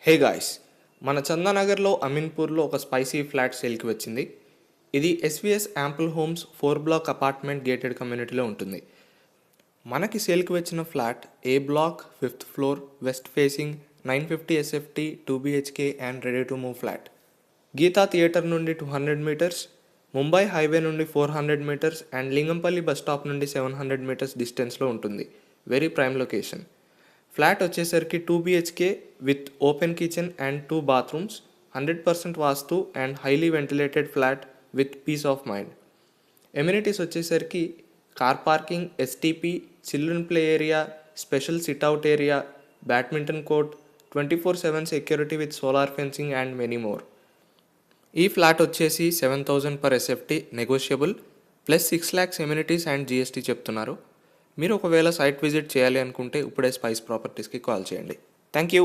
Hey guys, మన చందానగర్లో అమీన్పూర్లో ఒక spicy flat సేల్కి వచ్చింది. ఇది SVS ample homes 4 block apartment gated కమ్యూనిటీలో ఉంటుంది. మనకి సేల్కి వచ్చిన flat A block 5th floor west facing 950 SFT 2 BHK and ready to move flat. Geetha theatre నుండి 200 మీటర్స్, ముంబై హైవే నుండి 400 metres and Lingampally bus stop నుండి 700 మీటర్స్ డిస్టెన్స్లో ఉంటుంది. Very prime location. ఫ్లాట్ వచ్చేసరికి 2 BHK with open kitchen and 2 bathrooms, 100% vastu and highly ventilated flat with peace of mind. Amenities వచ్చేసరికి car parking, STP, children play area, special sit out area, badminton court, 24/7 security with solar fencing and many more. ఈ flat వచ్చేసి 7,000 per SFT negotiable plus 6 lakhs amenities and GST చెప్తున్నారు. మీరు ఒకవేళ site visit చేయాలి అనుకుంటే ఇప్పుడే Spice ప్రాపర్టీస్కి కాల్ చేయండి. Thank you.